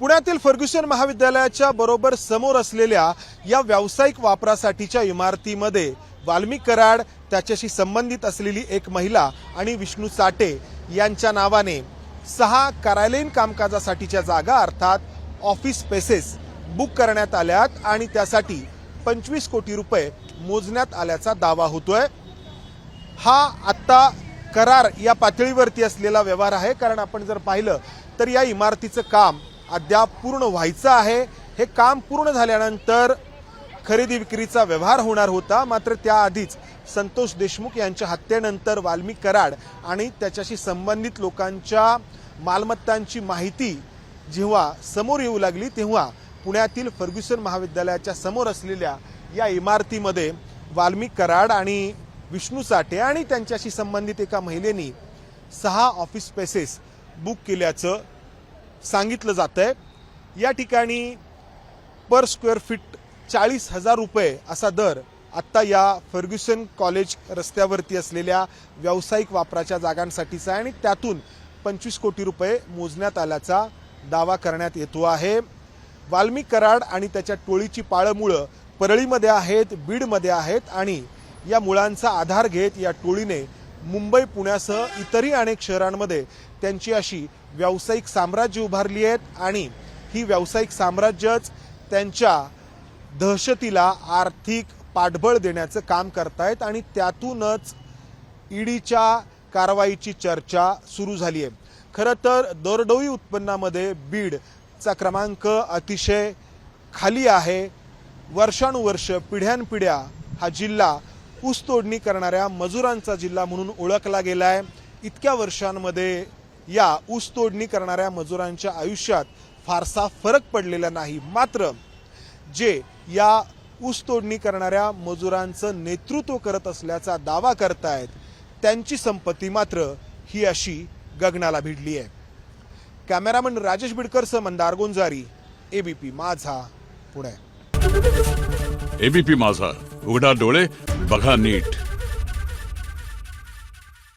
पुण्यातील फर्ग्युसन महाविद्यालयाच्या बरोबर समोर असलेल्या या व्यावसायिक वापरासाठीच्या इमारतीमध्ये वाल्मिक कराड, त्याच्याशी संबंधित असलेली एक महिला आणि विष्णू साठे यांच्या नावाने 6 कार्यालयीन कामकाजासाठीच्या जागा अर्थात ऑफिस स्पेसेस बुक करण्यात आल्यात आणि त्यासाठी 25 कोटी रुपये मोजण्यात आल्याचा दावा होतोय। हा आता करार या पातळीवरती असलेला व्यवहार आहे, कारण आपण जर पाहिलं तर या इमारतीचं काम अद्याप पूर्ण व्हायचं आहे। हे काम पूर्ण झाल्यानंतर खरेदी विक्रीचा व्यवहार होणार होता, मात्र त्याआधीच संतोष देशमुख यांच्या हत्येनंतर वाल्मिक कराड आणि त्याच्याशी संबंधित लोकांच्या मालमत्तांची माहिती जेव्हा समोर येऊ लागली तेव्हा पुण्यातील फर्ग्युसन महाविद्यालयाच्या समोर असलेल्या या इमारतीमध्ये वाल्मिक कराड आणि विष्णू साठे आणि त्यांच्याशी संबंधित एका महिलेनी 6 ऑफिस स्पेसेस बुक केल्याचं सांगितलं जातंय। या ठिकाणी पर स्क्वेअर फीट 40,000 रुपये असा दर आत्ता या फर्ग्युसन कॉलेज रस्त्यावरती असलेल्या व्यावसायिक वापराच्या जागांसाठीचा आहे आणि त्यातून 25 कोटी रुपये मोजण्यात आल्याचा दावा करण्यात येतो आहे। वाल्मिक कराड आणि त्याच्या टोळीची पाळमुळं परळीमध्ये आहेत, बीडमध्ये आहेत आणि या मुळांचा आधार घेत या टोळीने मुंबई, पुण्यासह इतरही अनेक शहरांमध्ये त्यांची अशी व्यावसायिक साम्राज्य उभारली आहेत आणि ही व्यावसायिक साम्राज्यच त्यांच्या दहशतीला आर्थिक पाठबळ देण्याचं काम करतायत आणि त्यातूनच ईडीच्या कारवाईची चर्चा सुरू झाली आहे। खरं तर दरडोई उत्पन्नामध्ये बीडचा क्रमांक अतिशय खाली आहे। वर्षानुवर्ष, पिढ्यानपिढ्या हा जिल्हा ऊसतोडणी करणाऱ्या मजुरांचा जिल्हा म्हणून ओळखला गेलाय। इतक्या वर्षांमध्ये या ऊसतोडणी करणाऱ्या मजुरांच्या आयुष्यात फारसा फरक पडलेला नाही, मात्र जे या ऊसतोडणी करणाऱ्या मजुरांचं नेतृत्व करत असल्याचा दावा करतायत त्यांची संपत्ती मात्र ही अशी गगनाला भिडली आहे। कॅमेरामन राजेश बिडकरसह मंदार गोंजारी, एबीपी माझा, पुणे। एबीपी माझा, उघडा डोळे बघा नीट।